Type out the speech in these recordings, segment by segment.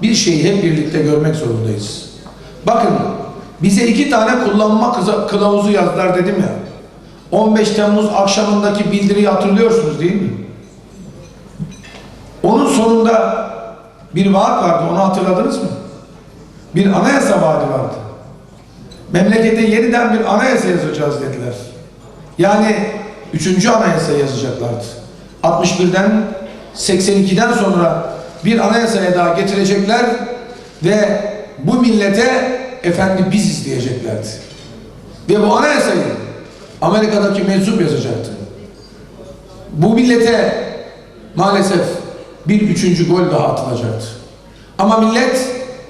Bir şeyi hep birlikte görmek zorundayız. Bakın, bize 2 tane kullanma kılavuzu yazdılar dedim ya. 15 Temmuz akşamındaki bildiriyi hatırlıyorsunuz değil mi? Onun sonunda bir vaat vardı, onu hatırladınız mı? Bir anayasa vaadi vardı. Memlekete yeniden bir anayasa yazacağız dediler. Yani 3. anayasa yazacaklardı. 61'den 82'den sonra bir anayasaya daha getirecekler ve bu millete efendi biziz diyeceklerdi. Ve bu anayasayı Amerika'daki meczup yazacaktı. Bu millete maalesef bir 3. gol daha atılacaktı. Ama millet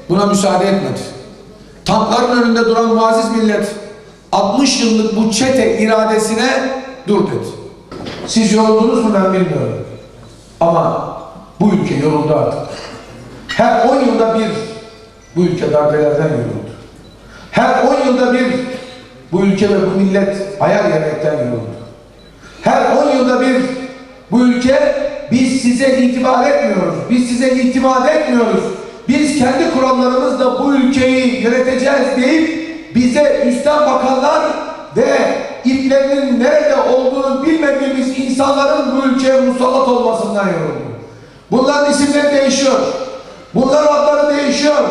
buna müsaade etmedi. Tankların önünde duran bu aziz millet 60 yıllık bu çete iradesine dur dedi. Siz yoruldunuz mu ben bilmiyorum. Ama bu ülke yoruldu artık. Her 10 yılda bir bu ülke darbelerden yoruldu. Her 10 yılda bir bu ülke ve bu millet hayal yemekten yoruldu. Her 10 yılda bir bu ülke biz size itibar etmiyoruz. Biz size itimat etmiyoruz. Biz kendi kurallarımızla bu ülkeyi yöneteceğiz deyip bize üstten bakanlar ve iplerinin nerede olduğunu bilmediğimiz insanların bu ülkeye musallat olmasından yoruldu. Bunların isimleri değişiyor. Bunların adları değişiyor.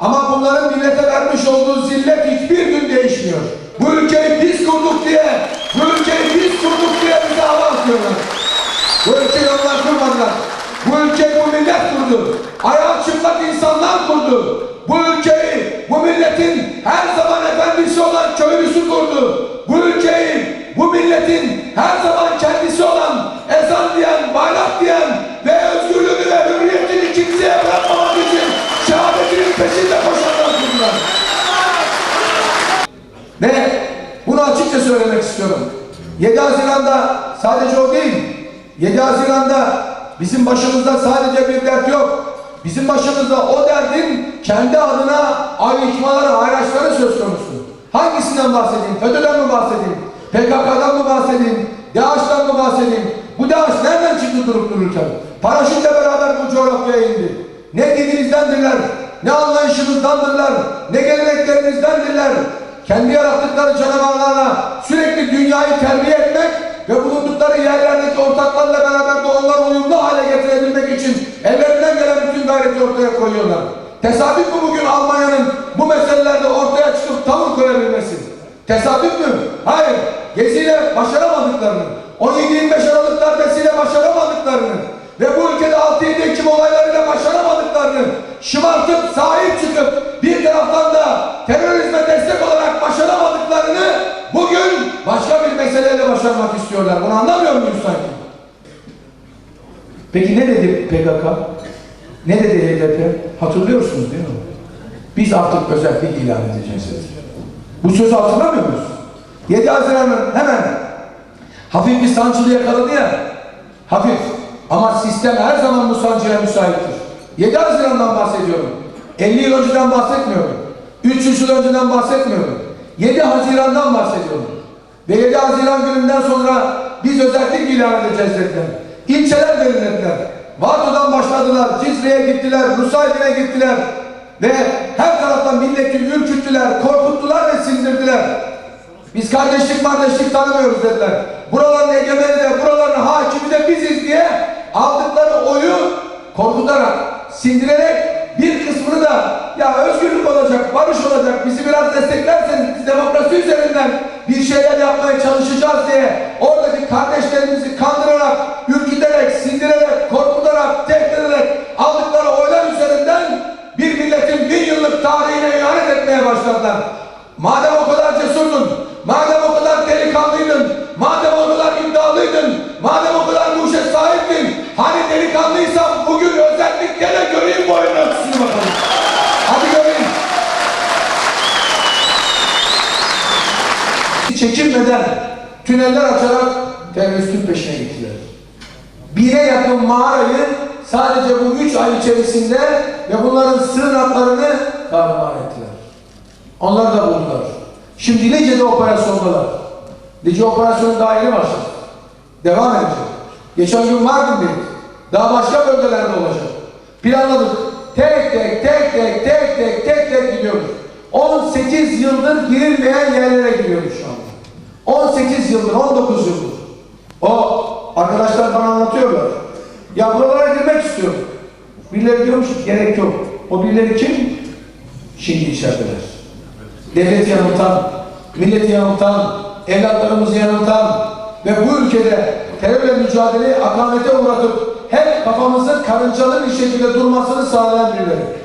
Ama bunların millete vermiş olduğu zillet hiçbir gün değişmiyor. Bu ülkeyi biz kurduk diye, bu ülkeyi biz kurduk diye bize hava atıyorlar. Bu ülkeyi onlar kurmadılar. Bu ülkeyi bu millet kurdu. Ayağı çıplak insanlar kurdu. Bu ülkeyi, bu milletin her zaman efendisi olan köylüsü kurdu. Bu ülkeyi, bu milletin her zaman kendisi olan ezan diyen, bayrak diyen ve özgürlüğünü ve hürriyetini kimseye bırakmamak için şehadetinin peşinde koşanlar kurdular. Ve bunu açıkça söylemek istiyorum. 7 Haziran'da sadece o değil. 7 Haziran'da bizim başımızda sadece bir dert yok. Bizim başımızda o derdin kendi adına ayrışmaları, ayraçları söz konusu. Hangisinden bahsedeyim? FETÖ'den mi bahsedeyim? PKK'dan mı bahsedeyim? DAEŞ'ten mi bahsedeyim? Bu DAEŞ nereden çıktı durup dururken? Paraşütle beraber bu coğrafyaya indi. Ne dininizdendirler, ne anlayışınızdandırlar, ne geleneklerimizdendirler. Kendi yarattıkları canavarlarla sürekli dünyayı terbiye etmek ve bulundukları yerlerdeki ortaklarla beraber de onları uyumlu hale getirebilmek için ellerinden gelen bütün gayreti ortaya koyuyorlar. Tesadüf mü bugün Almanya'nın bu meselelerde ortaya çıkıp tavır koyabilmesi? Tesadüf mü? Hayır. Geziyle başaramadıklarını, 17-25 Aralık darbesiyle başaramadıklarını ve bu ülkede 6-7 Ekim olaylarıyla başaramadıklarını şımartıp sahip çıkıp bir taraftan da terörizme destek olarak başaramadıklarını bugün başka bir meseleyle başarmak istiyorlar. Bunu anlamıyor muyuz sanki? Peki ne dedi PKK? Ne dedi HDP? Hatırlıyorsunuz değil mi? Biz artık özellik ilan edeceğiz. Bu sözü hatırlamıyor musunuz? 7 Haziran'ın hemen hafif bir sancılı yakaladı ya. Hafif. Ama sistem her zaman bu sancıya müsaittir. 7 Haziran'dan bahsediyorum. 50 yıl önceden bahsetmiyorum. 300 yıl önceden bahsetmiyorum. 7 Haziran'dan bahsediyorum. Ve 7 Haziran gününden sonra biz özellik ilan edeceğiz dediler. İlçeler belirlediler. Vato'dan başladılar. Cizre'ye gittiler. Nusaybin'e gittiler. Ve her taraftan milleti ürküttüler, korkuttular ve sindirdiler. Biz kardeşlik tanımıyoruz dediler. Buraların egemeni de, buraların hakimi de biziz diye aldıkları oyu korkutarak, sindirerek bir kısmını da ya özgürlük olacak, barış olacak, bizi biraz desteklerseniz biz demokrasi üzerinden bir şeyler yapmaya çalışacağız diye oradaki kardeşlerimizi kandırarak, ürküterek, sindirerek, korkutarak, tehdit ederek aldıkları oylar üzerinden bir milletin 1000 yıllık tarihine ihanet etmeye başladılar. Madem o kadar cesurdun, madem o kadar delikanlıydın, madem o kadar iddialıydın, madem o kadar bu işe sahiptin, hani delikanlıysan bugün özellikle de göreyim bu oyun ölçüsünü bakalım. Hadi göreyim. Çekinmeden tüneller açarak teröristin peşine gittiler. 1'e yakın mağarayı sadece bu 3 ay içerisinde ve bunların sığınaklarını tarumar ettiler. Onlar da buldular. Şimdi Lice'de operasyondalar. Lice operasyonu daha yeni başladı. Devam edecek. Geçen gün Mardin'deydik. Daha başka bölgelerde olacak. Planladık. Tek tek gidiyoruz. 18 yıldır girilmeyen yerlere gidiyoruz şu anda. 18 yıldır, 19 yıldır. O arkadaşlar bana anlatıyorlar. Ya buralara girmek istiyorum. Birileri diyormuş ki gerek yok. O birileri kim? Şimdi içerideler. Devleti yanıltan, milleti yanıltan, evlatlarımızı yanıltan ve bu ülkede terörle mücadeleyi akamete uğratıp hep kafamızın karıncalı bir şekilde durmasını sağlayan birileri.